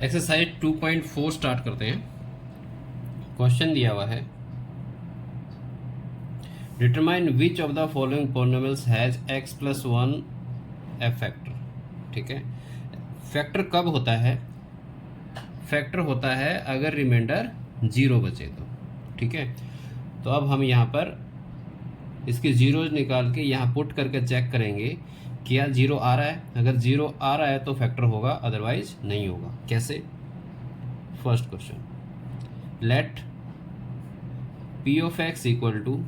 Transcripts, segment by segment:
Exercise 2.4 start करते हैं। Question दिया हुआ है, determine which of the following polynomials has x plus one A factor. ठीक है, फैक्टर कब होता है? फैक्टर होता है अगर रिमाइंडर 0 बचे तो। ठीक है, तो अब हम यहाँ पर इसके जीरोज निकाल के यहाँ पुट करके चेक करेंगे क्या 0 आ रहा है। अगर 0 आ रहा है तो फैक्टर होगा, अदरवाइज नहीं होगा। कैसे? First question, let p of x equal to,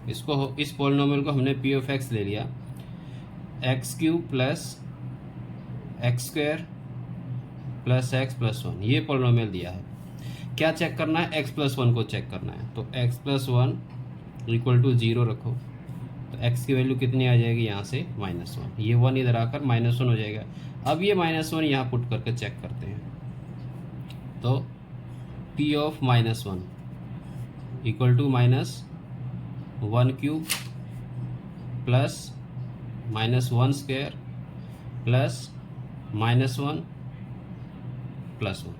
इसको इस पॉलिनोमियल को हमने पी ऑफ एक्स ले लिया, x cube plus x square plus x plus one, ये पॉलिनोमियल दिया है। क्या चेक करना है? एक्स प्लस वन को चेक करना है। तो x plus one equal to 0 रखो, तो एक्स की वैल्यू कितनी आ जाएगी? यहाँ से -1, ये 1 इधर आकर -1 हो जाएगा। अब ये -1 यहाँ पुट करके चेक करते हैं, तो p of -1 equal to -1 cube plus -1 square plus -1 plus 1,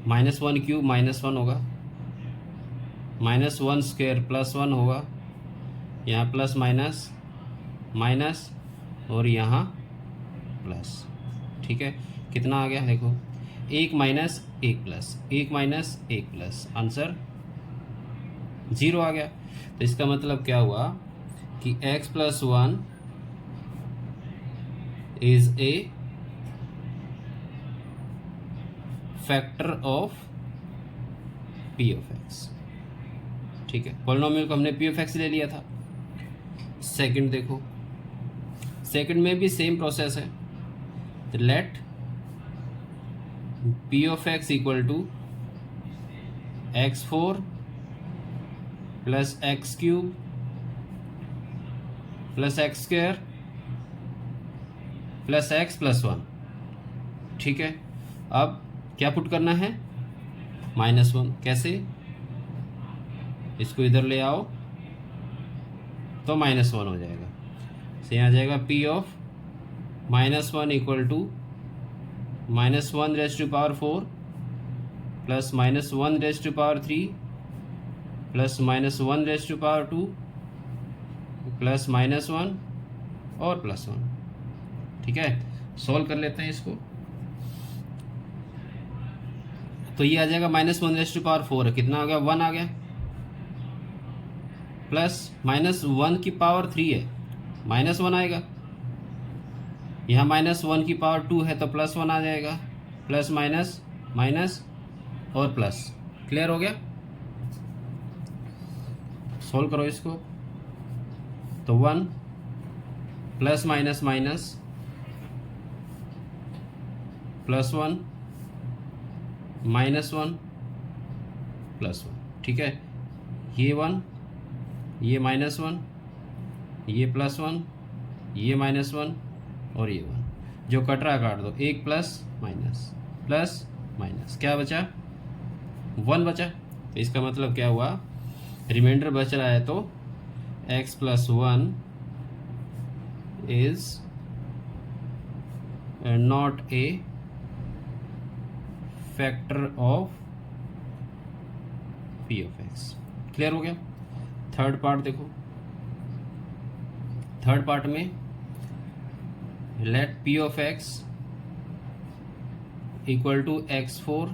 -1 cube -1 होगा, -1 स्क्वायर प्लस 1 होगा, यहाँ प्लस माइनस माइनस और यहाँ प्लस। ठीक है, कितना आ गया देखो, 1 minus 1 plus 1 minus 1 plus, answer 0 आ गया। तो इसका मतलब क्या हुआ कि x plus 1 is a factor of p of x। ठीक है, पॉलिनोमियल को हमने p ऑफ x ले लिया था। सेकंड देखो, सेकंड में भी सेम प्रोसेस है। तो let p of x equal to x4 plus x cube plus x square plus x plus 1। ठीक है, अब क्या पुट करना है? -1। कैसे? इसको इधर ले आओ तो -1 हो जाएगा। से यहाँ आ जाएगा p of -1 equal to -1 raise to power 4 plus -1 raise to power 3 plus -1 raise to power 2 plus -1 और प्लस 1। ठीक है, सॉल्व कर लेते हैं इसको। तो ये आ जाएगा -1 रेज़ टू पावर 4 है, कितना आ गया? 1 आ गया, प्लस -1 की पावर 3 है, -1 आएगा। यहाँ -1 की पावर 2 है तो +1 आ जाएगा, प्लस माइनस माइनस और प्लस। क्लियर हो गया? सोल्व करो इसको। तो 1 प्लस माइनस माइनस +1 -1 +1। ठीक है, ये 1 ये -1 ये +1 ये -1 और ये 1, जो कट रहा काट दो। 1 प्लस माइनस क्या बचा? 1 बचा। तो इसका मतलब क्या हुआ? रिमाइंडर बच रहा है तो x plus 1 is not a factor of p of x। Clear हो गया? थर्ड पार्ट देखो, थर्ड पार्ट में let p of x equal to x4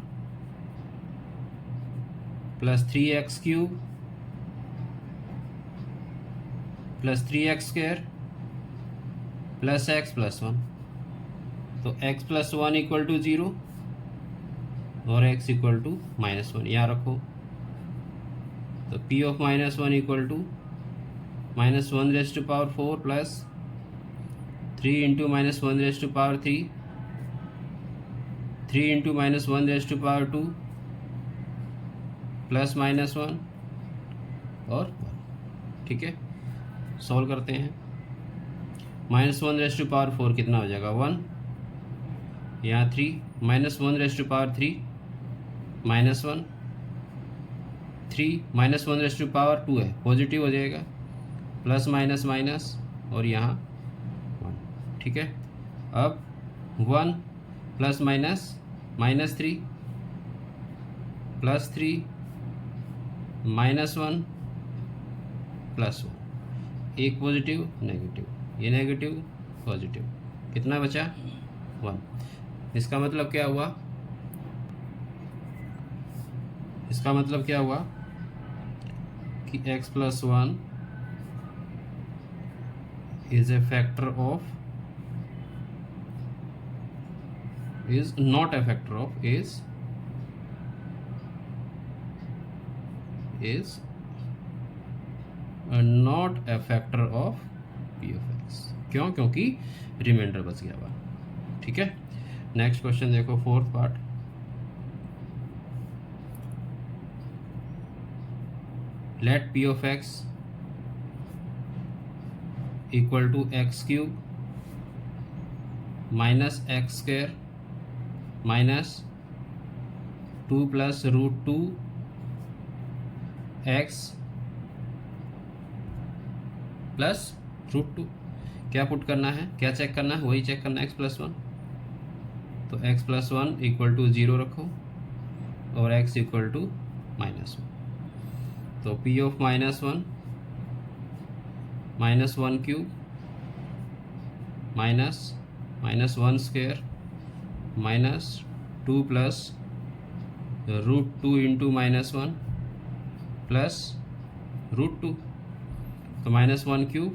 plus 3x cube plus 3x square plus x plus 1। तो x plus 1 equal to 0 और x equal to -1, यहाँ रखो। तो p of -1 equal to -1 raise to power 4 plus 3 into -1 raise to power 3 3 into -1 raise to power 2 plus -1 और 1। ठीक है, solve करते हैं। -1 रेज़ टू पावर 4 कितना हो जाएगा? 1, यहाँ 3, -1 raise to power 3 -1, 3 -1 raise to power 2 है, पॉजिटिव हो जाएगा, प्लस माइनस माइनस और यहाँ 1। ठीक है, अब 1 प्लस माइनस -3 +3 -1 +1, एक पॉजिटिव नेगेटिव, ये नेगेटिव पॉजिटिव, कितना बचा 1। इसका मतलब क्या हुआ, इसका मतलब क्या हुआ कि x + 1 is a factor of, is not a factor of, is not a factor of p of x। क्यों? क्योंकि रिमाइंडर बच गया हुआ। ठीक है, नेक्स्ट क्वेश्चन देखो, fourth part. Let p of x equal to x³ -x² -2 + √2 x + √2। क्या put करना है, क्या चेक करना है, वही चेक करना है, x + 1। तो x + 1 इक्वल टू 0 रखो और x इक्वल टू -1। तो p of -1 -1³ -(-1)² -2 + √2 × -1 प्लस √2। तो -(1)³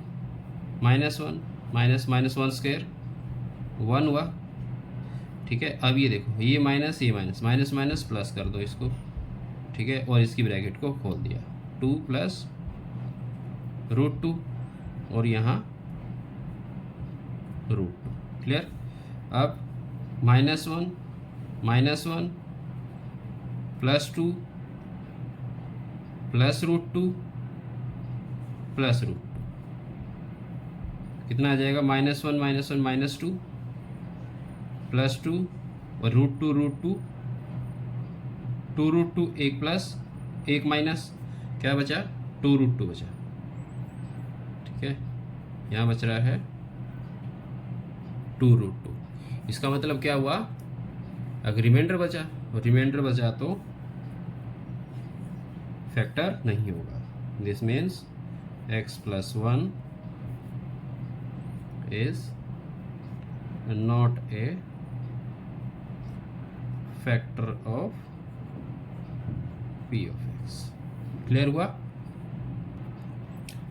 -1 -(-1)² 1 हुआ। ठीक है, अब ये देखो, ये माइनस ये माइनस, माइनस माइनस प्लस कर दो इसको। ठीक है, और इसकी ब्रैकेट को खोल दिया, 2 + √2 और यहाँ √2। क्लियर। अब -1 -1 +2 + √2 + √2, कितना आ जाएगा, -1 -1 -2 +2 और √2 √2 2 √2, एक प्लस एक माइनस, क्या बचा 2 √2 बचा। ठीक है, यहाँ बच रहा है 2 √2। इसका मतलब क्या हुआ, अगर रिमाइंडर बचा, और रिमाइंडर बचा तो फैक्टर नहीं होगा। This means x + 1 is not a factor of p of x। Clear हुआ।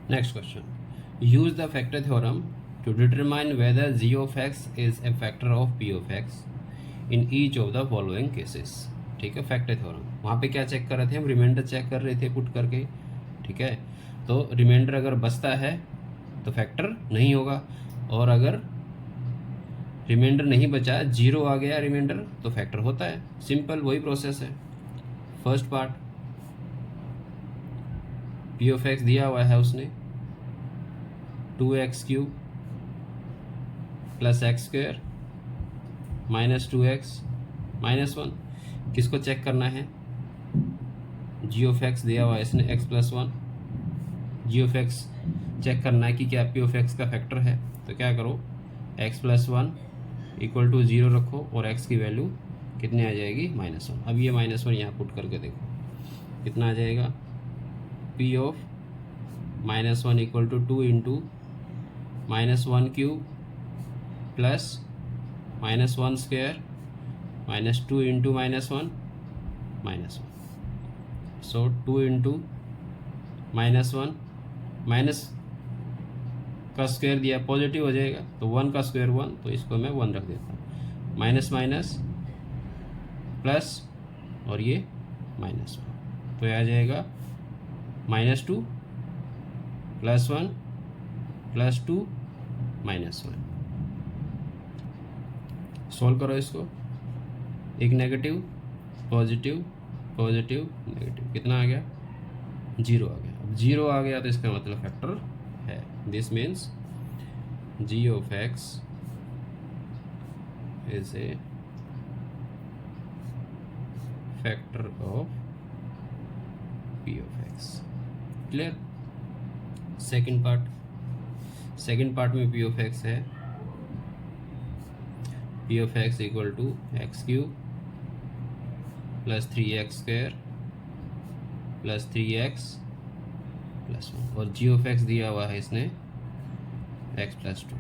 Next question, use the factor theorem to determine whether g of x is a factor of p of x in each of the following cases। ठीक है, factor theorem, वहाँ पे क्या check कर रहे थे हम, रिमाइंडर चेक कर रहे थे पुट करके। ठीक है, तो रिमाइंडर अगर बचता है तो फैक्टर नहीं होगा, और अगर रिमाइंडर नहीं बचा, 0 आ गया रिमाइंडर, तो फैक्टर होता है। सिंपल वही प्रोसेस है। First part, p of x दिया हुआ है उसने 2x³ + x² -2x -1। किसको चेक करना है, g of x दिया हुआ है इसने x + 1। g of x check करना है कि क्या p of x का फैक्टर है। तो क्या करो, x + 1 इक्वल टू 0 रखो और x की वैल्यू कितनी आ जाएगी, -1। अब ये -1 यहाँ पुट करके देखो, कितना आ जाएगा, p of -1 equal to 2 × -1³ plus -1² -2 × -1 -1। So 2 × -1 minus का स्क्वायर दिया, पॉजिटिव हो जाएगा, तो 1 का स्क्वायर 1, तो इसको मैं 1 रख देता हूँ। माइनस माइनस प्लस और ये -1, तो ये आ जाएगा -2 + 1 + 2 -1। सोल्व करो इसको, एक नेगेटिव पॉजिटिव पॉजिटिव नेगेटिव, कितना आ गया, 0 आ गया। अब 0 आ गया तो इसका मतलब फैक्टर है। This means g of x is a factor of p of x। Clear. Second part में p of x है p of x equal to x cube plus 3x² plus 3x plus 1, और जी of x दिया हुआ है इसने x plus 2।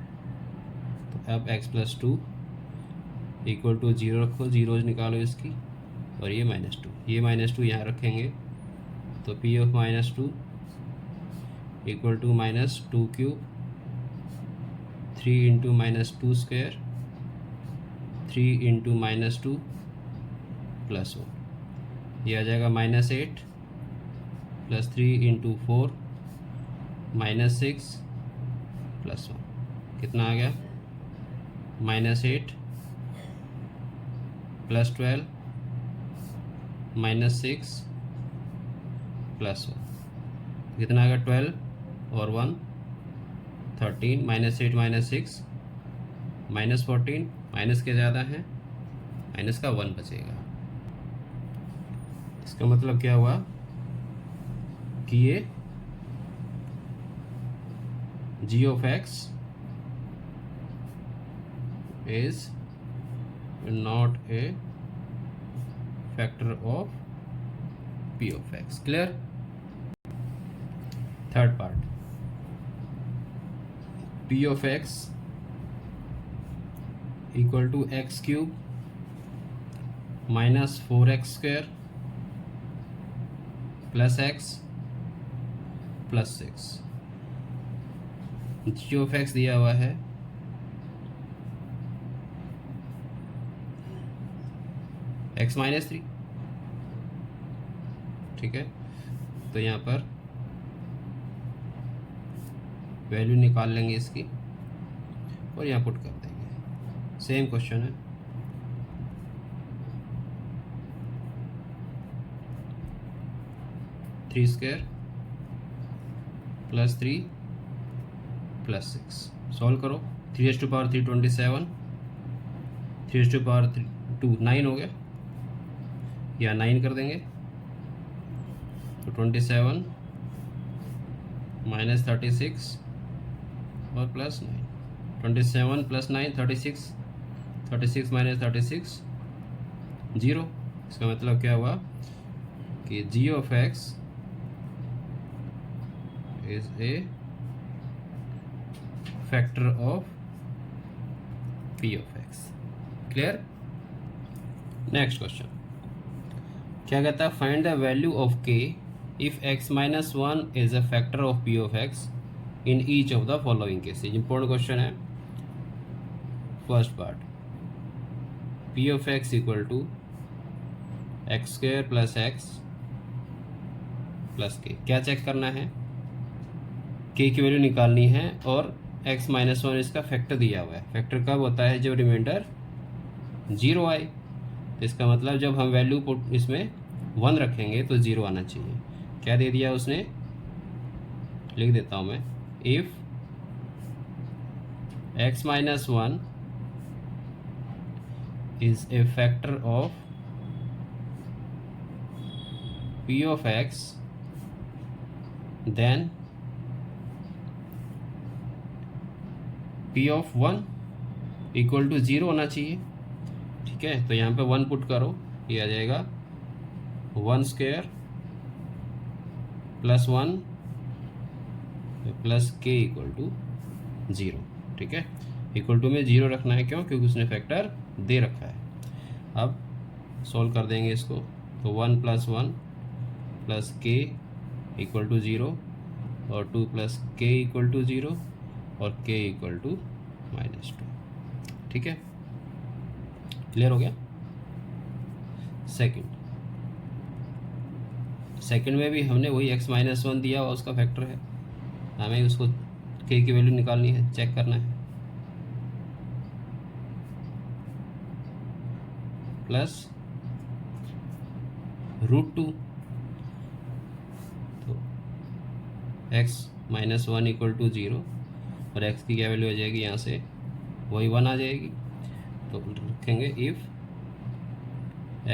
तो अब x plus 2 equal to 0 रखो, जीरोज निकालो इसकी, और ये -2, ये -2 यहाँ रखेंगे, तो p of -2 equal to -2 cube 3 into -2 square 3 into -2 plus 1, ये आ जाएगा -8 प्लस 3 इंटू 4 -6 प्लस 1, कितना आ गया? -8 प्लस 12 -6 प्लस 1, कितना आ गया? 12 और 1 13, -8 -6 -14, माइनस के ज़्यादा है, माइनस का 1 बचेगा। इसका मतलब क्या हुआ कि ये g of x is not a factor of p of x। Clear? Third part, p of x equal to x cube minus 4x² plus x plus 6। G of x दिया हुआ है x -3, ठीक है। तो यहाँ पर वैल्यू निकाल लेंगे इसकी और यहाँ पुट कर देंगे। सेम क्वेश्चन है, three square plus 3 plus 6 solve करो। 3 टू पावर 3 27, 3 टू पावर 2 9 हो गया, या 9 कर देंगे, तो 27 माइनस 36 और प्लस 9, 27 प्लस 9 36, 36 माइनस 36 0। इसका मतलब क्या हुआ कि g of x is a factor of p of x। Clear? Next question क्या कहता है? Find the value of k if x minus 1 is a factor of p of x in each of the following cases. Important question है। First part, p of x equal to x² plus x plus k। क्या check करना है? k की value निकालनी है और x minus 1 इसका factor दिया हुआ है। फैक्टर कब होता है? जब रिमाइंडर 0 आए। तो इसका मतलब जब हम वैल्यू पुट इसमें 1 रखेंगे तो 0 आना चाहिए। क्या दे दिया उसने? लिख देता हूँ मैं, if x minus 1 is a factor of p of x, then p of 1 equal to 0 होना चाहिए। ठीक है, तो यहाँ पे 1 पुट करो, ये आ जाएगा 1 square plus 1 plus k equal to 0। ठीक है, इक्वल टू में 0 रखना है, क्यों? क्योंकि उसने फैक्टर दे रखा है। अब सॉल्व कर देंगे इसको, तो 1 plus 1 plus k equal to 0 और 2 प्लस k इक्वल टू 0 और k इक्वल टू -2। ठीक है, क्लियर हो गया? सेकंड में भी हमने वही x माइनस 1 दिया हुआ, उसका फैक्टर है, हमें उसको k की वैल्यू निकालनी है, चेक करना है। प्लस √2, तो x माइनस 1 इक्वल टू 0 और x की क्या वैल्यू आ जाएगी? यहाँ से वही 1 आ जाएगी। तो रखेंगे if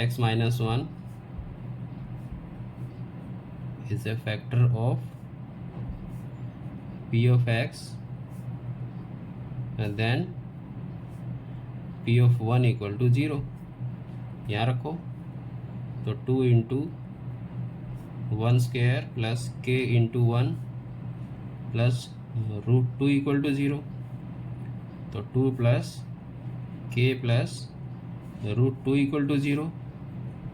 x minus 1 is a factor of p of x, then p of 1 equal to 0, यहाँ रखो। तो 2 into 1 square plus k into 1 plus root 2 equal to 0। तो 2 प्लस के प्लस रूट 2 इक्वल टू 0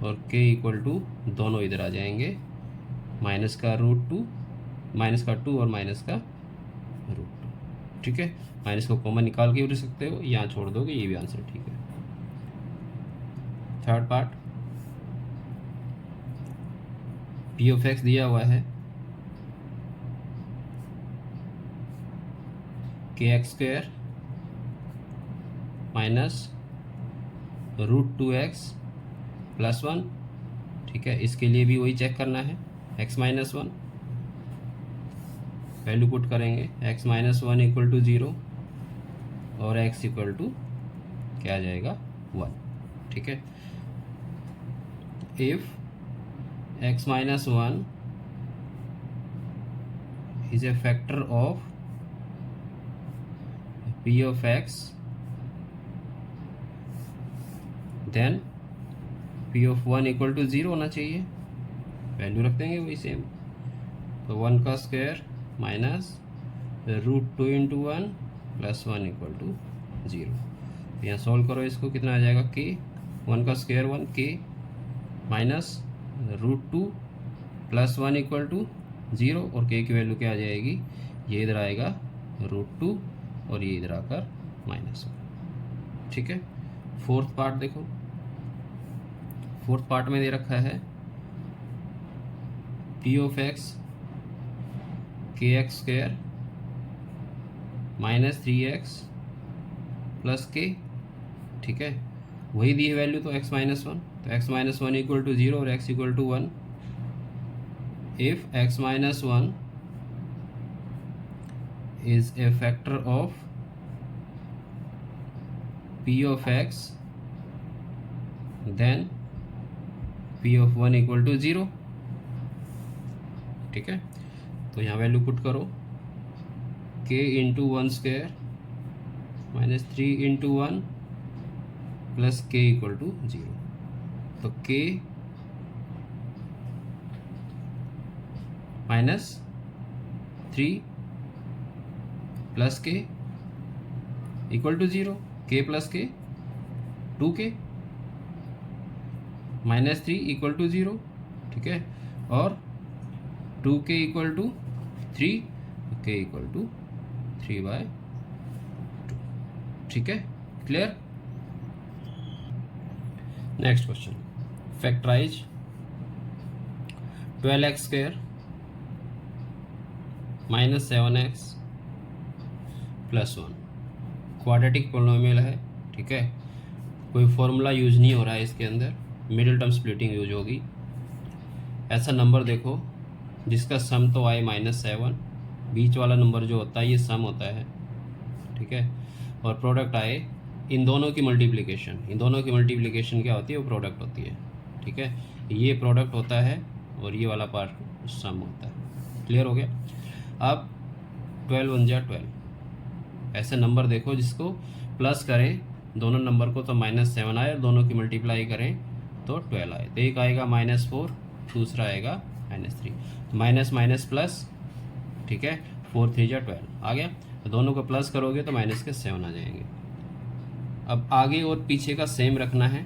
और के इक्वल टू दोनों इधर आ जाएंगे, माइनस का रूट 2, माइनस का 2 और माइनस का रूट 2। ठीक है, माइनस को कॉमन निकाल के भी सकते हो, यहाँ छोड़ दोगे, ये भी आंसर ठीक है। Third part, p of x दिया हुआ है k x square minus root 2x plus 1। ठीक है, इसके लिए भी वही चेक करना है, x माइनस 1 वैल्यू पुट करेंगे, x माइनस 1 इक्वल टू 0 और x इक्वल टू क्या आ जाएगा 1। ठीक है, if x minus 1 is a factor of p of x, then p of 1 equal to 0 होना चाहिए, वैल्यू रख देंगे वही सेम। तो 1 का square minus root 2 into 1 plus 1 equal to 0। यहाँ सॉल्व करो इसको, कितना आ जाएगा k, 1 का square 1 k minus root 2 plus 1 equal to 0 और k की वैल्यू क्या आ जाएगी, ये इधर आएगा रूट 2 और ये इधर आकर माइनस 1। ठीक है, फोर्थ पार्ट देखो, फोर्थ पार्ट में दे रखा है पी ऑफ एक्स के x square minus 3x plus के। ठीक है, वही दी है वैल्यू तो x माइनस 1, तो x माइनस 1 इक्वल टू 0 और x equal to 1। If x minus 1 is a factor of p of x, then p of 1 equal to 0। ठीक है, तो यहाँ वैल्यू पुट करो, k into 1 square minus 3 into 1 plus k equal to 0। तो k minus 3 plus k equal to 0, k plus k 2k minus 3 equal to 0। ठीक है, और 2k equal to 3, k equal to 3/2। ठीक है, clear. Next question, factorize 12x square minus 7x plus 1, quadratic polynomial है। ठीक है, कोई फॉर्मूला यूज नहीं हो रहा है इसके अंदर, मिडिल टर्म स्प्लिटिंग यूज होगी। ऐसा नंबर देखो जिसका सम तो आए -7, बीच वाला नंबर जो होता है ये सम होता है। ठीक है, और प्रोडक्ट आए इन दोनों की मल्टीप्लिकेशन, इन दोनों की मल्टीप्लिकेशन क्या होती है, वो प्रोडक्ट होती है। ठीक है, ये प्रोडक्ट होता है और ये वाला पार्ट सम होता है। क्लियर हो गया। अब 12 1 जा 12, ऐसे नंबर देखो जिसको प्लस करें दोनों नंबर को तो -7 आए और दोनों की मल्टीप्लाई करें तो 12 आए। तो एक आएगा -4, दूसरा आएगा -3, तो माइनस माइनस प्लस। ठीक है, 4 3 जा 12 आ गया। तो दोनों को प्लस करोगे तो माइनस के 7 आ जाएंगे। अब आगे और पीछे का सेम रखना है,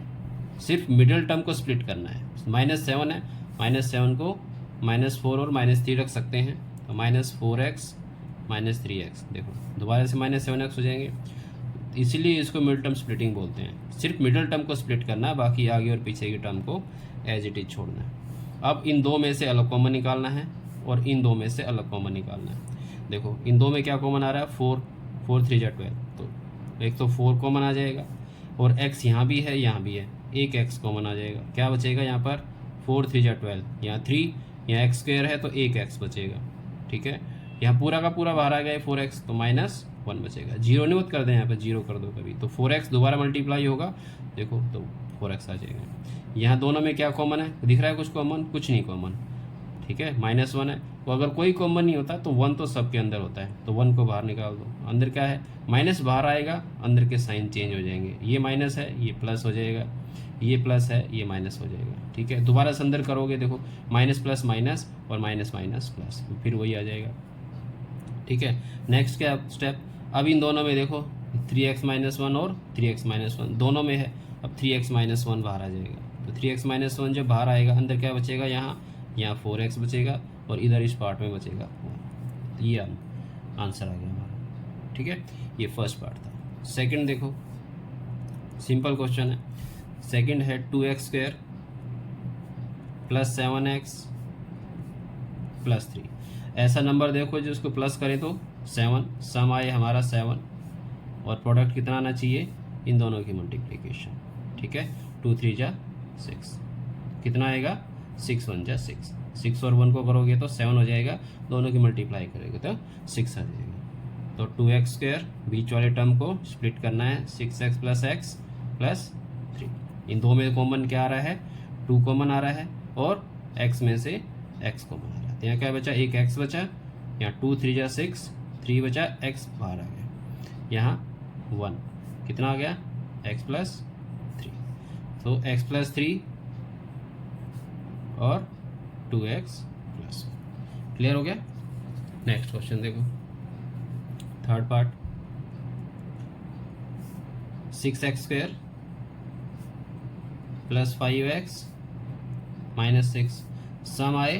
सिर्फ मिडिल टर्म को स्प्लिट करना है। -7 है, -7 को -4 और -3 रख सकते हैं, तो -4x -3x। देखो दोबारा से -7x हो जाएंगे, इसीलिए इसको मिडिल टर्म स्प्लिटिंग बोलते हैं। सिर्फ मिडिल टर्म को स्प्लिट करना है, बाकी आगे और पीछे की टर्म को एज इट इज छोड़ना है। अब इन दो में से अलग कॉमन निकालना है और इन दो में से अलग कॉमन निकालना है। देखो इन दो में क्या कॉमन आ रहा है, 4 4 3 जा 12, तो एक तो 4 कॉमन आ जाएगा और x यहाँ भी है यहाँ भी है, एक x कॉमन आ जाएगा। क्या बचेगा यहाँ पर, 4 3 जा 12, यहाँ 3, यहाँ x स्क्वायर है तो एक x बचेगा। ठीक है, यहाँ पूरा का पूरा बाहर आ गया 4x, तो -1 बचेगा। जीरो नहीं मत कर दें, यहाँ पर जीरो कर दो कभी, तो 4x दोबारा मल्टीप्लाई होगा, देखो तो 4x आ जाएगा। यहाँ दोनों में क्या कॉमन है, दिख रहा है कुछ कॉमन, कुछ नहीं कॉमन। ठीक है, -1 है, तो अगर कोई कॉमन नहीं होता तो 1 तो सबके अंदर होता है, तो 1 को बाहर निकाल दो। अंदर क्या है, माइनस बाहर आएगा, अंदर के साइन चेंज हो जाएंगे, ये माइनस है ये प्लस हो जाएगा, ये प्लस है ये माइनस हो जाएगा। ठीक है, दोबारा से अंदर करोगे देखो, माइनस प्लस माइनस और माइनस माइनस प्लस, फिर वही आ जाएगा। ठीक है, नेक्स्ट क्या स्टेप, अब इन दोनों में देखो 3x-1 और 3x-1 दोनों में है, अब 3x-1 बाहर आ जाएगा, तो 3x-1 जब बाहर आएगा अंदर क्या बचेगा, यहाँ 4x बचेगा और इधर इस पार्ट में बचेगा 1। ये आंसर आ गया हमारा। ठीक है, ये फर्स्ट पार्ट था। सेकंड देखो, सिंपल क्वेश्चन है। सेकंड है 2x² + 7x + 3। ऐसा नंबर देखो जो उसको प्लस करें तो 7, सम आए हमारा 7 और प्रोडक्ट कितना आना चाहिए, इन दोनों की मल्टीप्लिकेशन। ठीक है, 2 3 जा 6, कितना आएगा 6 1 जा 6, 6 और 1 को करोगे तो 7 हो जाएगा, दोनों की मल्टीप्लाई करोगे तो 6 आ जाएगा। तो 2x² बीच वाले टर्म को स्प्लिट करना है, 6x + x + 3। इन दो में कॉमन क्या आ रहा है, 2 कॉमन आ रहा है और x में से x कॉमन आ रहा है। तो यहाँ क्या बचा, एक x बचा, यहाँ 2 3 जा 6, 3 बचा, x बाहर आ गया, यहाँ 1 कितना आ गया, x + 3। तो x + 3 और 2x + 1। क्लियर हो गया। नेक्स्ट क्वेश्चन देखो, थर्ड पार्ट, 6x² + 5x - 6, सम आए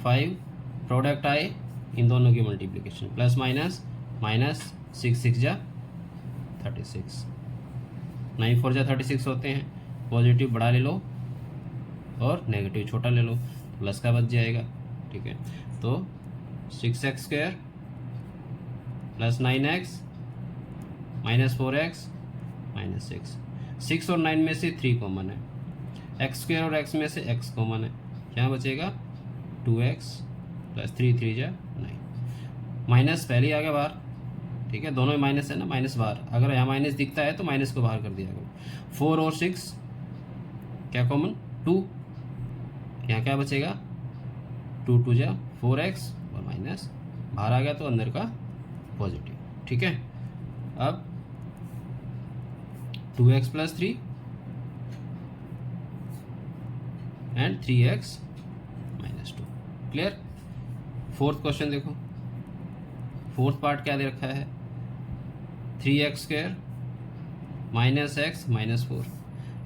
5, प्रोडक्ट आए इन दोनों की मल्टीप्लिकेशन, प्लस माइनस माइनस 6 6 जा 36, 9 4 जा 36 होते हैं। पॉजिटिव बड़ा ले लो और नेगेटिव छोटा ले लो, प्लस का बच जाएगा। ठीक है, तो 6x² + 9x - 4x - 6, 6 और 9 में से 3 कॉमन है, x² और x में से x कॉमन है, क्या बचेगा 2x + 3 3 जा 9, माइनस पहले ही आ गया बाहर। ठीक है, दोनों में माइनस है ना, माइनस बाहर, अगर यहाँ माइनस दिखता है तो माइनस को बाहर कर दिया करो। 4 और 6 क्या कॉमन, 2, यहाँ क्या बचेगा 2 2 जा 4x और माइनस बाहर आ गया तो अंदर का पॉजिटिव। ठीक है, अब 2x + 3 and 3x - 2। Clear. Fourth question देखो, फोर्थ पार्ट क्या दे रखा है, 3x² - x - 4।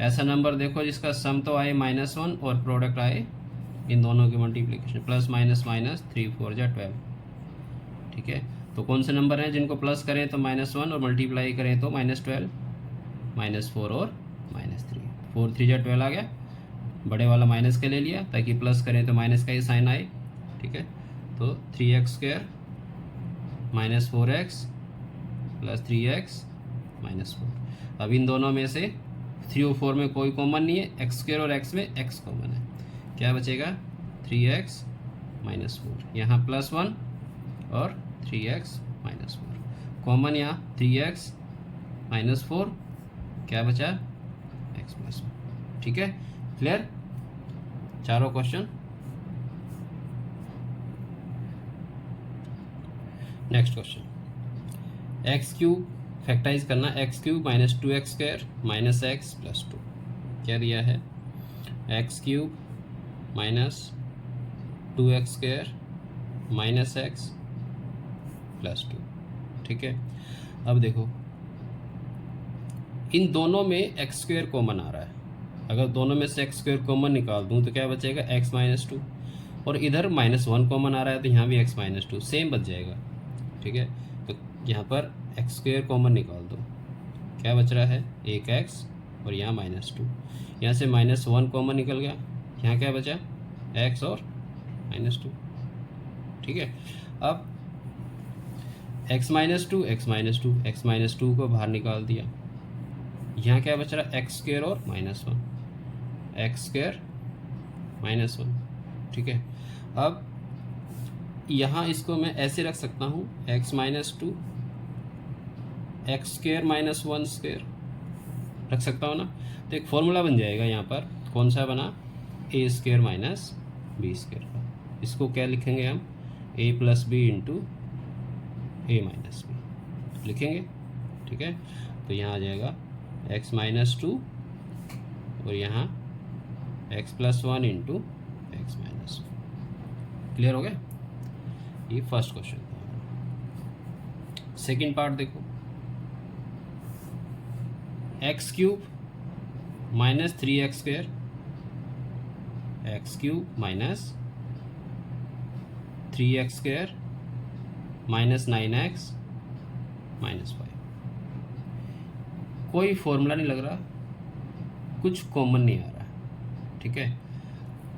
ऐसा नंबर देखो जिसका सम तो आए -1 और प्रोडक्ट आए इन दोनों की मल्टीप्लिकेशन, प्लस माइनस माइनस 3 4 जा 12। ठीक है, तो कौन से नंबर हैं जिनको प्लस करें तो -1 और मल्टीप्लाई करें तो -12, -4 और -3, 4 3 जा 12 आ गया, बड़े वाला माइनस का ले लिया ताकि प्लस करें तो माइनस का ही साइन आए। ठीक है, तो 3x² - 4x + 3x - 4। अब इन दोनों में से 3 और 4 में कोई कॉमन नहीं है, x² और x में x कॉमन है, क्या बचेगा 3x - 4, यहाँ +1 और 3x - 4 कॉमन, यहाँ 3x - 4 क्या बचा x + 1। ठीक है, क्लियर चारों question. Next question, x³ factorise करना, x³ - 2x² - x + 2। क्या दिया है, x³ - 2x² - x + 2। ठीक है, अब देखो इन दोनों में x² कॉमन आ रहा है, अगर दोनों में से x² कॉमन निकाल दूं तो क्या बचेगा x - 2, और इधर -1 कॉमन आ रहा है तो यहाँ भी x - 2 सेम बच जाएगा। ठीक है, तो यहाँ पर x² कॉमन निकाल दो, क्या बच रहा है एक x और यहाँ -2, यहाँ से -1 कॉमन निकल गया, यहाँ क्या बचा x और -2। ठीक है, अब x - 2 x - 2 को बाहर निकाल दिया, यहाँ क्या बच रहा है x² और -1, x² -1। ठीक है, अब यहाँ इसको मैं ऐसे रख सकता हूँ x - 2 x² - 1² रख सकता हूँ ना, तो एक फॉर्मूला बन जाएगा यहाँ पर, कौन सा बना a² - b² का। इसको क्या लिखेंगे हम, a plus b into a minus b लिखेंगे, ठीक है। तो यहाँ आ जाएगा x माइनस 2 और यहाँ x plus 1 into x minus 1। Clear हो गया, ये फर्स्ट क्वेश्चन था। सेकेंड पार्ट देखो, x cube minus 3x square, x cube minus 3x square minus 9x minus 5। कोई फॉर्मूला नहीं लग रहा, कुछ कॉमन नहीं आ रहा, ठीक है।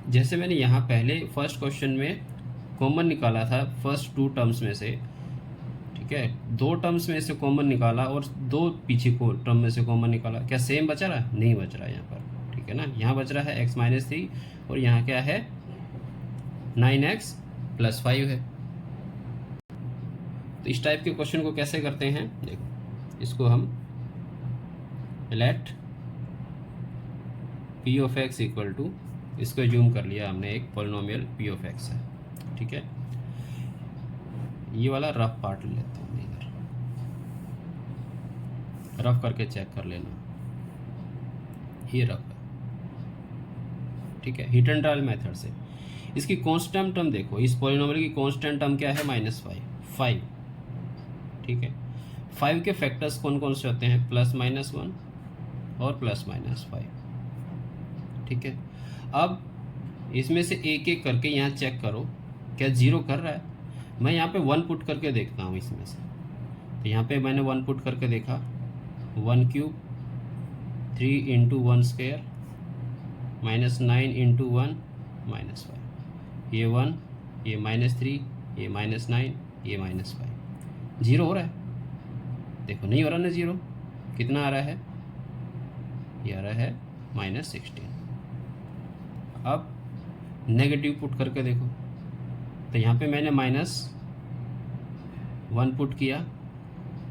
जैसे मैंने यहाँ पहले फर्स्ट क्वेश्चन में कॉमन निकाला था फर्स्ट 2 टर्म्स में से, ठीक है, 2 टर्म्स में से कॉमन निकाला और 2 पीछे को टर्म में से कॉमन निकाला, क्या सेम बच रहा है? नहीं बच रहा है यहाँ पर, ठीक है ना। यहाँ बच रहा है x माइनस 3 और यहाँ क्या है 9x प्लस 5 है। तो इस टाइप के क्वेश्चन को कैसे करते हैं, देखो इसको हम let p of x equal to, इसको जूम कर लिया हमने, एक पॉलिनोमियल p ऑफ x है, ठीक है। ये वाला रफ पार्ट ले लेता हूँ इधर, रफ करके चेक कर लेना, ये रफ है, ठीक है। हिट एंड ट्रायल मेथड से इसकी कांस्टेंट टर्म देखो, इस पॉलिनोमियल की कांस्टेंट टर्म क्या है, -5, ठीक है। 5 के फैक्टर्स कौन कौन से होते हैं, +-1 और +-5, ठीक है। अब इसमें से एक एक करके यहाँ चेक करो क्या 0 कर रहा है। मैं यहाँ पे 1 पुट करके देखता हूँ इसमें से, तो यहाँ पे मैंने 1 पुट करके देखा, 1 क्यूब 3 इंटू 1 स्क्वायर -9 इंटू 1 -5, ये 1, ये -3, ये -9, ये -5, 0 हो रहा है। देखो नहीं हो रहा ना 0, कितना आ रहा है, ये आ रहा है -16। अब नेगेटिव पुट करके देखो, तो यहाँ पे मैंने -1 पुट किया,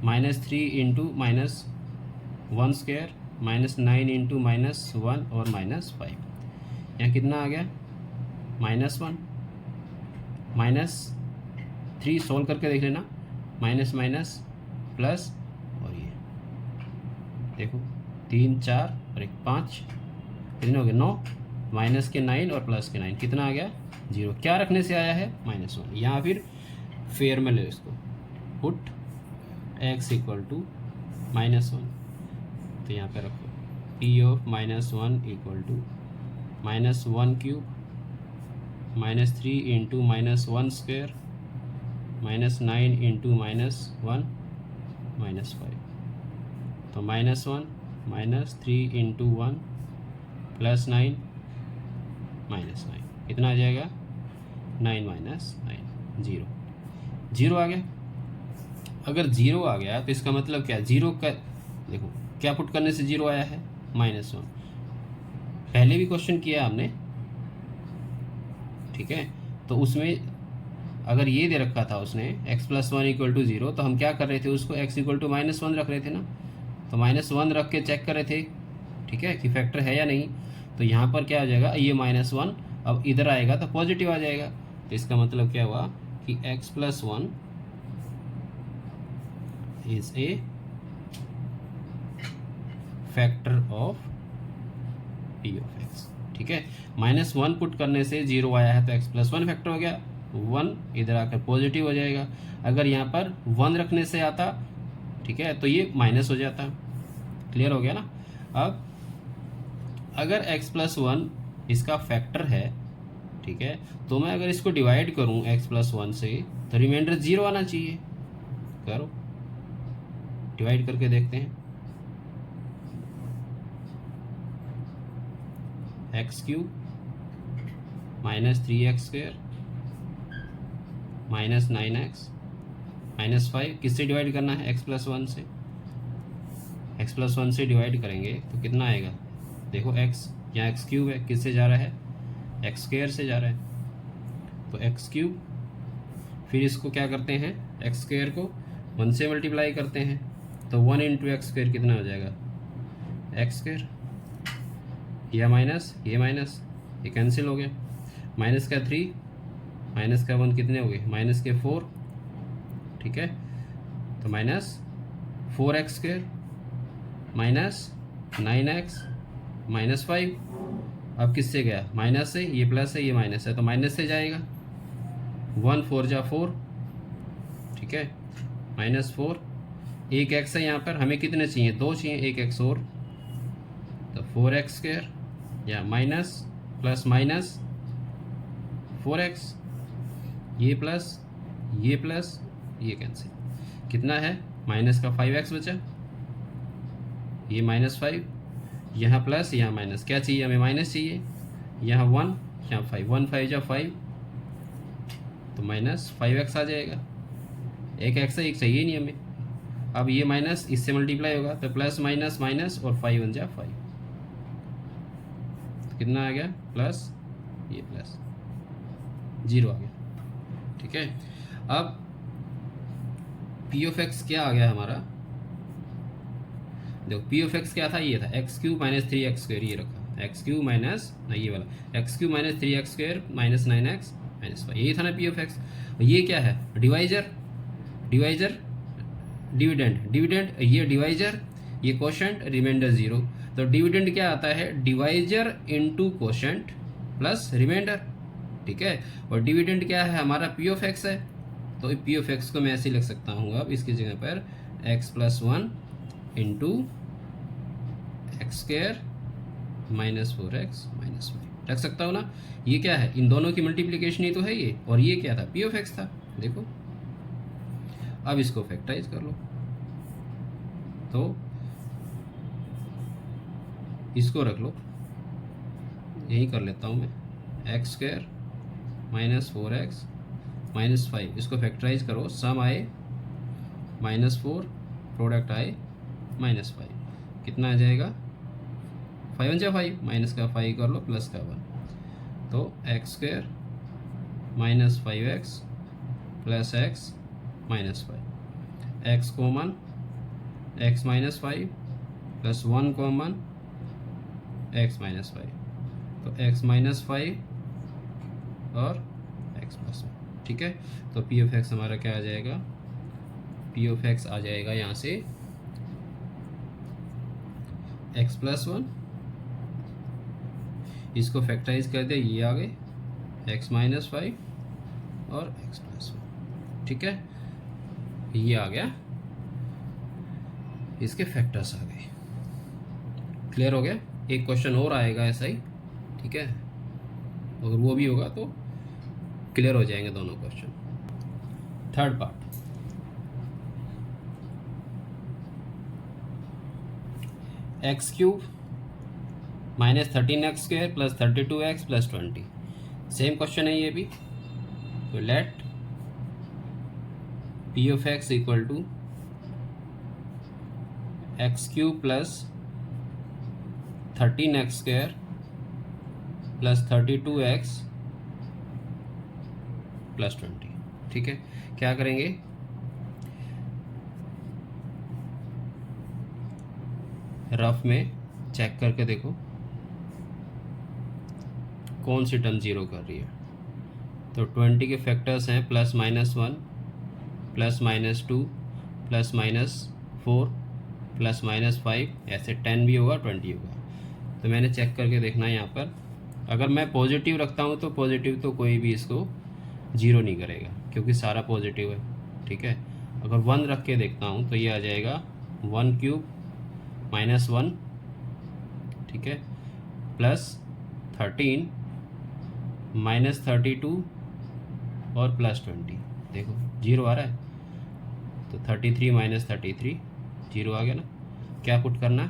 -3 इंटू -1 स्क्वायर -9 इंटू -1 और -5, यहाँ कितना आ गया -1, -3 सोल्व करके देख लेना, माइनस माइनस प्लस, और ये देखो 3 4 और 1 5, कितने हो गए 9, माइनस के 9 और प्लस के 9, कितना आ गया 0। क्या रखने से आया है -1। यहाँ फिर फेयर में ले इसको, पुट x इक्वल टू -1, तो यहाँ पे रखो p of -1 equal to -1 cube -3 into -1 square -9 into -1 -5, तो -1 -3 इंटू 1 +9 -9, कितना आ जाएगा 9 -9, 0, 0 आ गया। अगर 0 आ गया तो इसका मतलब क्या, 0 का देखो क्या पुट करने से 0 आया है -1, पहले भी क्वेश्चन किया हमने, ठीक है। तो उसमें अगर ये दे रखा था उसने x + 1 = 0, तो हम क्या कर रहे थे, उसको x = -1 रख रहे थे ना, तो -1 रख के चेक कर रहे थे, ठीक है, कि फैक्टर है या नहीं। तो यहाँ पर क्या आ जाएगा, ये -1 अब इधर आएगा तो पॉजिटिव आ जाएगा, तो इसका मतलब क्या हुआ कि x + 1 is a factor of p of x, ठीक है। -1 पुट करने से 0 आया है, तो x + 1 फैक्टर हो गया, 1 इधर आकर पॉजिटिव हो जाएगा। अगर यहाँ पर 1 रखने से आता, ठीक है, तो ये माइनस हो जाता। क्लियर हो गया ना। अब अगर x + 1 इसका फैक्टर है, ठीक है, तो मैं अगर इसको डिवाइड करूं x + 1 से, तो रिमाइंडर 0 आना चाहिए। करो डिवाइड करके देखते हैं, x³ -3x² -9x -5, किससे डिवाइड करना है, x + 1 से। x + 1 से डिवाइड करेंगे तो कितना आएगा, देखो x यहाँ x³ है, किससे जा रहा है, x² से जा रहा है, तो x³, फिर इसको क्या करते हैं, x² को 1 से मल्टीप्लाई करते हैं, तो 1 × x² कितना हो जाएगा, x², यह माइनस ये कैंसिल हो गया, माइनस का 3 माइनस का 1 कितने हो गए, माइनस के 4, ठीक है। तो minus 4x² minus 9x minus 5। अब किससे गया, माइनस से, ये प्लस है ये माइनस है तो माइनस से जाएगा, 1 4 जा 4, ठीक है, -4। एक x है यहाँ पर, हमें कितने चाहिए, 2 चाहिए, एक x और, तो 4x² या माइनस प्लस माइनस 4x, ये प्लस ये कैंसिल, कितना है, माइनस का 5x बचा, ये -5, यहाँ प्लस यहाँ माइनस, क्या चाहिए हमें, माइनस चाहिए, यहाँ 1 यहाँ 5, 1 5 जा 5 तो -5x आ जाएगा। एक x है, एक चाहिए नहीं हमें। अब ये माइनस इससे मल्टीप्लाई होगा तो प्लस माइनस माइनस और 5 1 जा 5, तो कितना आ गया, प्लस ये प्लस 0 आ गया, ठीक है। अब पी ऑफ एक्स क्या आ गया हमारा, देखो पी ऑफ एक्स क्या था, ये था x³ - 3x², ये रखा x³ माइनस ये वाला x³ - 3x² minus 9x minus 5, यही था ना पी ऑफ एक्स। ये क्या है, डिवाइजर डिविडेंड, ये डिवाइजर, ये कोशेंट, रिमाइंडर 0। तो डिविडेंड क्या आता है, divisor into quotient plus remainder, ठीक है। और डिविडेंड क्या है हमारा, पी ऑफ एक्स है, तो पी ऑफ एक्स को मैं ऐसे लिख सकता हूँ अब इसकी जगह पर x+1 इंटू x² -4x -5 रख सकता हूँ ना। ये क्या है, इन दोनों की मल्टीप्लिकेशन ही तो है ये, और ये क्या था, पी ऑफ एक्स था, देखो। अब इसको फैक्टराइज कर लो, तो इसको रख लो, यही कर लेता हूँ मैं, x² -4x -5, इसको फैक्टराइज करो, सम आए -4, प्रोडक्ट आए -5, कितना आ जाएगा, 5 1 जा 5, माइनस का 5 कर लो प्लस का 1, तो x² -5x plus x -5, x common, x -5 plus 1 common, x -5, तो x -5 और x +1, ठीक है। तो पी ऑफ एक्स हमारा क्या आ जाएगा, पी ऑफ एक्स आ जाएगा यहाँ से x+1, इसको फैक्टराइज कर दे, ये आ गए x -5 और x +1, ठीक है, ये आ गया, इसके फैक्टर्स आ गए। क्लियर हो गया। एक क्वेश्चन और आएगा ऐसा ही, ठीक है, अगर वो भी होगा तो क्लियर हो जाएंगे दोनों question. Third part, x³ -13x² plus 32x plus 20, same question है ये भी। तो let p of x equal to x³ plus 13x² plus 32x plus 20, ठीक है। क्या करेंगे, रफ में चेक करके देखो कौन सी टर्म 0 कर रही है। तो 20 के फैक्टर्स हैं +-1 +-2 +-4 +-5, ऐसे 10 भी होगा 20 होगा। तो मैंने चेक करके देखना है यहाँ पर, अगर मैं पॉजिटिव रखता हूँ तो पॉजिटिव तो कोई भी इसको 0 नहीं करेगा क्योंकि सारा पॉजिटिव है, ठीक है। अगर 1 रख के देखता हूँ तो ये आ जाएगा 1³ -1, ठीक है, +13 -32 और +20, देखो 0 आ रहा है, तो 33 - 33 0 आ गया ना। क्या पुट करना,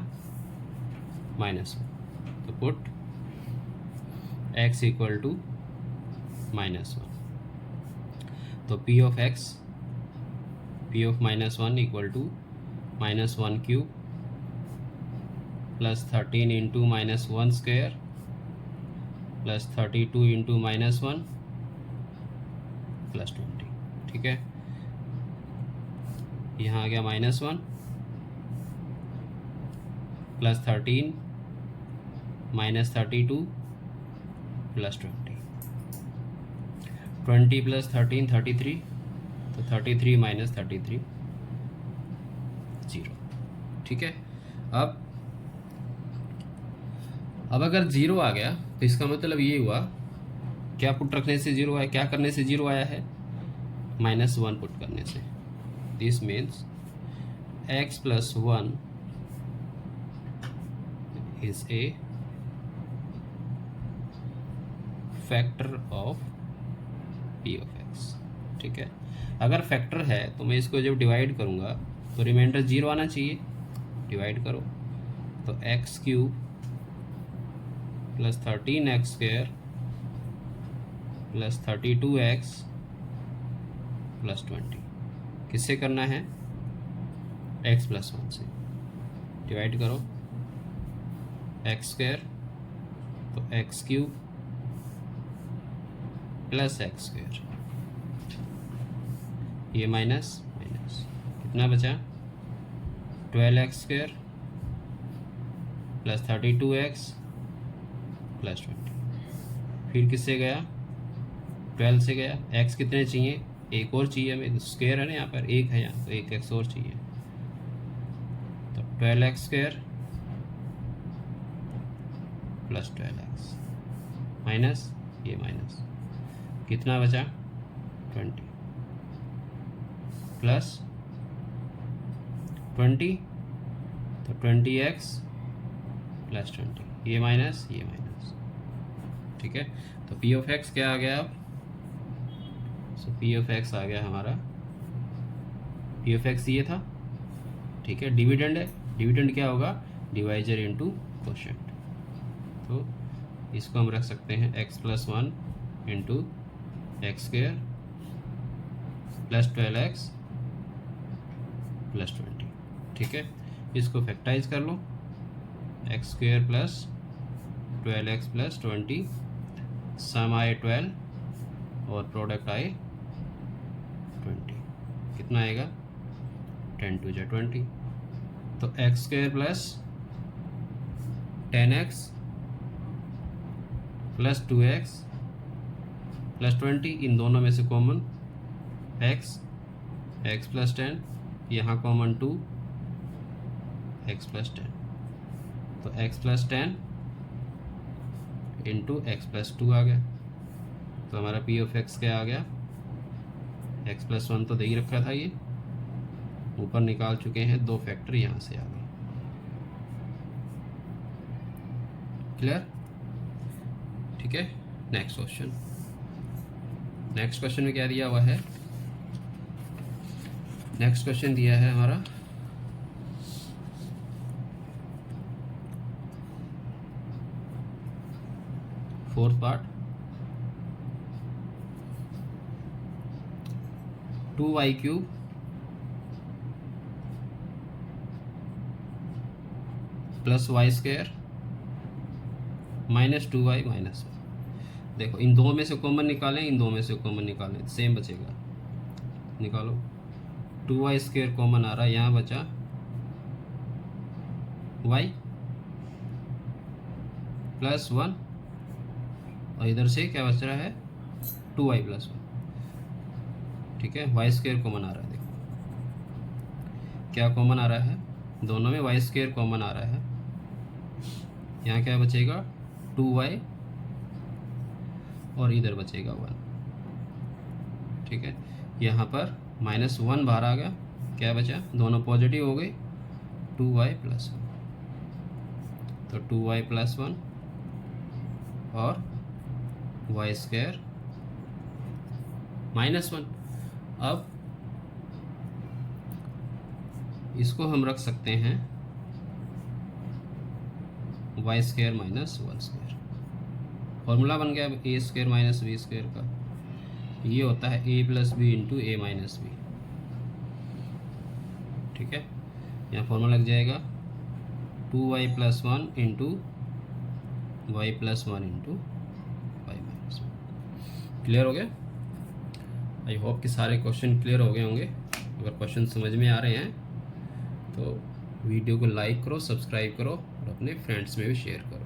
-1, तो पुट x इक्वल टू -1, तो p of -1 equal to -1³ plus 13 into -1² plus 32 into -1 plus 20, ठीक है। यहाँ आ गया -1 प्लस 13 -32 प्लस 20, 20 प्लस 13 33, तो 33 माइनस 33 0। ठीक है। अब अगर 0 आ गया तो इसका मतलब ये हुआ, क्या पुट रखने से 0 आया, क्या करने से 0 आया है, -1 पुट करने से। This means x plus 1 is a factor of p of x। ठीक है। अगर फैक्टर है तो मैं इसको जब डिवाइड करूँगा तो रिमाइंडर 0 आना चाहिए। डिवाइड करो तो x³ plus 13x² plus 32x plus 20 किससे करना है, x प्लस 1 से। डिवाइड करो x² तो x³ प्लस x², ये माइनस माइनस कितना बचा, 12x² प्लस 32x प्लस 20। फिर किससे गया, 12 से गया। x कितने चाहिए, एक और चाहिए हमें, स्क्वायर है ना यहाँ पर, एक है यहाँ तो एक x और चाहिए, तो 12x² प्लस 12x माइनस ये माइनस कितना बचा, 20 प्लस 20 तो 20x प्लस 20, ये माइनस ये माइनस। ठीक है। तो p ऑफ x क्या आ गया अब, सो p ऑफ x आ गया हमारा, p ऑफ x ये था। ठीक है। डिविडेंड है, डिविडेंड क्या होगा, डिवाइजर इनटू कोशेंट। तो इसको हम रख सकते हैं x plus 1 into x² plus 12x plus 20। ठीक है। इसको फैक्टराइज कर लो, x² प्लस 12x प्लस 20, सम आए 12 और प्रोडक्ट आए 20, कितना आएगा, 10 टू जा 20। तो x² plus 10x plus 2x plus 20, इन दोनों में से कॉमन x प्लस 10, यहाँ कॉमन 2 x प्लस 10, तो x plus 10 into x plus 2 आ गया। तो हमारा p ऑफ x क्या आ गया, x प्लस 1 तो दे ही रखा था, ये ऊपर निकाल चुके हैं, दो फैक्टर यहाँ से आ गए। क्लियर। ठीक है। नेक्स्ट क्वेश्चन, नेक्स्ट क्वेश्चन में क्या दिया हुआ है, नेक्स्ट क्वेश्चन दिया है हमारा fourth part, 2y³ plus y² minus 2y minus 1। देखो इन दो में से कॉमन निकालें, इन दो में से कॉमन निकालें, सेम बचेगा, निकालो। 2y² कॉमन आ रहा है, यहाँ बचा y प्लस 1 और इधर से क्या बच रहा है, 2y प्लस 1। ठीक है। y² कॉमन आ रहा है, देखो क्या कॉमन आ रहा है, दोनों में y² कॉमन आ रहा है। यहाँ क्या बचेगा, 2y और इधर बचेगा 1। ठीक है। यहाँ पर -1 बाहर आ गया, क्या बचा, दोनों पॉजिटिव हो गए, 2y प्लस 1, तो 2y प्लस 1 और y² माइनस 1। अब इसको हम रख सकते हैं y² माइनस 1²। फॉर्मूला बन गया a² माइनस b² का, ये होता है a plus b into a minus b. ठीक है। यहाँ फॉर्मूला लग जाएगा 2y plus 1 into y plus 1 into y minus 1। Clear हो गया। आई होप कि सारे क्वेश्चन क्लियर हो गए होंगे। अगर क्वेश्चन समझ में आ रहे हैं तो वीडियो को लाइक करो, सब्सक्राइब करो और अपने फ्रेंड्स में भी शेयर करो।